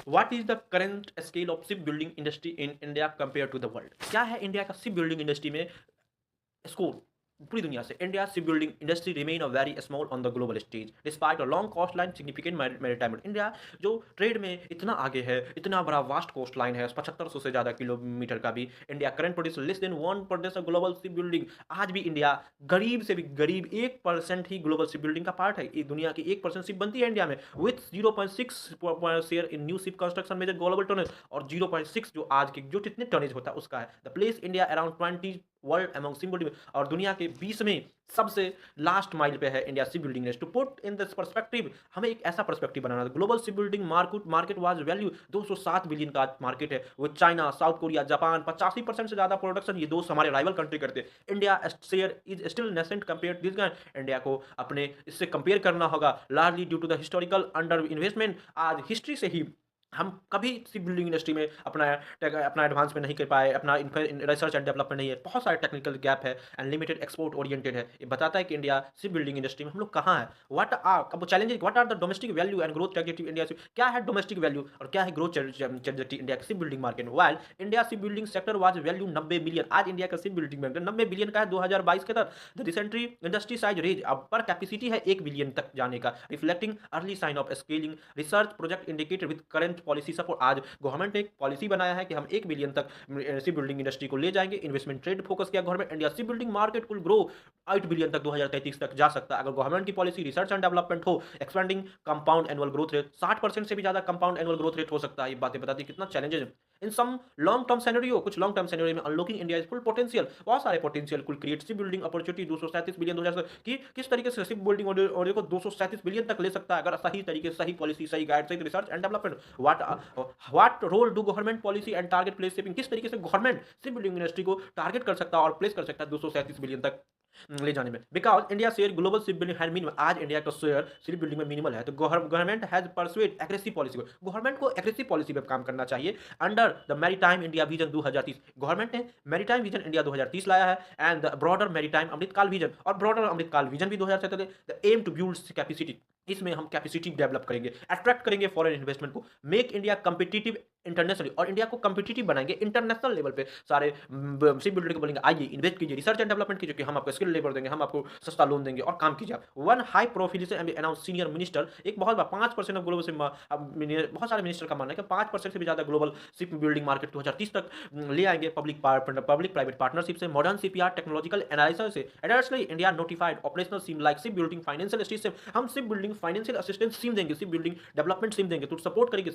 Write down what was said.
What is the current scale of ship building industry in India compare to the world? क्या है India का ship building industry में score पूरी दुनिया से? India ship building industry remain a very small on the global stage despite a long coast line significant maritime. India जो trade में इतना आगे है, इतना बड़ा वास्ट कोस्ट लाइन है, 7500 से ज़्यादा किलोमीटर का भी। India current produce less than 1% global ship building. आज भी इंडिया गरीब से भी गरीब 1% ही ग्लोबल शिप बिल्डिंग का पार्ट है। दुनिया की 1% शिप बनती है इंडिया में, with 0.6 share in new ship construction major global tonnage, और 0.6 जो आज के जो जितने टनेज होता है उसका है। The place India around 20 world among ship building, और दुनिया के 20वें सबसे लास्ट माइल पे है India ship building industry. To put in this perspective, हमें एक ऐसा पर्सपेक्टिव बनाना है। Global ship building market was value 207 billion का मार्केट है, वो चाइना, साउथ कोरिया, जापान 85% से ज्यादा प्रोडक्शन ये दो हमारे राइवल कंट्री करते हैं। India share is still nascent compare this guy. India को अपने इससे कंपेयर करना होगा, largely due to the historical under investment. आज हिस्ट्री से ही हम कभी शिप बिल्डिंग इंडस्ट्री में अपना एडवांसमेंट नहीं कर पाए, अपना रिसर्च एंड डेवलपमेंट नहीं है, बहुत सारे टेक्निकल गैप है एंड लिमिटेड एक्सपोर्ट ओरिएंटेड है। ये बताता है कि इंडिया शिप बिल्डिंग इंडस्ट्री में हम लोग कहाँ है। What are the domestic value and growth trajectory India. क्या है डोमेस्टिक वैल्यू और क्या है ग्रोथ ट्रैजेक्टरी इंडिया के शिप बिल्डिंग मार्केट में। While India ship building sector was value 90 billion, आज इंडिया का शिप बिल्डिंग में 90 बिलियन का है 2022 के तहत। The recently industry size raise अब पर कैपेसिटी है 1 बिलियन तक जाने का, reflecting early sign of scaling. Research project indicated with current policy support. आज गवर्नमेंट ने एक पॉलिसी बनाया है कि हम 1 बिलियन तक शिप बिल्डिंग इंडस्ट्री को ले जाएंगे। इन्वेस्टमेंट ट्रेड फोकस किया government. India ship building market कुल ग्रो 8 बिलियन तक 2033 तक जा सकता है अगर गवर्नमेंट की पॉलिसी रिसर्च एंड डेवलपमेंट हो। Expanding compound annual growth rate 60% से भी ज्यादा कंपाउंड एनुअल ग्रोथ रेट हो सकता है। ये बातें बताती है कितना चैलेंजेस है इन सम लॉन्ग टर्म सिनेरियो। कुछ लॉन्ग टर्म सिनेरियो में अनलॉकिंग इंडिया फुल पोटेंशियल, बहुत सारे पोटेंशियल कुल create ship building opportunity 237 billion 2000 की किस तरीके से शिप बिल्डिंग और को 237 बिलियन तक ले सकता है अगर सही तरीके से, सही पॉलिसी, सही गाइड, सही research and development. What role do government policy and target place shipping. किस तरीके से गवर्नमेंट शिप बिल्डिंग इंडस्ट्री को टारगेट कर सकता है और प्लेस कर सकता है 237 बिलियन तक ले जाने में। Because India share global ship building had minimum. आज इंडिया का शेयर शिप बिल्डिंग में मिनिमल है, तो government has persuade aggressive policy. Government को एग्रेसिव पॉलिसी पे काम करना चाहिए under the maritime India vision 2030। Government ने मैरीटाइम विजन इंडिया 2030 लाया है and the broader maritime Amritkaal vision, और ब्रॉडर अमृतकाल विजन भी 2047। The aim to build capacity, इसमें हम कैपेसिटी डेवलप करेंगे, अट्रैक्ट करेंगे फॉरेन इन्वेस्टमेंट को, मेक इंडिया कंपिटिटिव इंटरनेशनली, और इंडिया को कंपिटिटिव बनाएंगे इंटरनेशनल लेवल पे। सारे शिप बिल्डर को बोलेंगे आइए इन्वेस्ट कीजिए, रिसर्च एंड डेवलपमेंट कीजिए, कि हम आपको स्किल लेबर देंगे, हम आपको सस्ता लोन देंगे और काम कीजिए। One high profile announce senior minister, एक बहुत 5% ऑफ ग्लोबल से बहुत सारे मिनिस्टर का मानना है कि 5% से भी ज्यादा ग्लोबल शिप बिल्डिंग मार्केट 2030 तक ले आएंगे पब्लिक प्राइवेट पार्टनरशिप से, मॉडर्न सीपीआर टेक्नोलॉजिकल एनालिसिस से। Additionally India notified operational scheme like ship building financial assistance. हम ship building financial assistance scheme देंगे, शिप बिल्डिंग डेवलपमेंट सिम देंगे, तो सपोर्ट करेंगे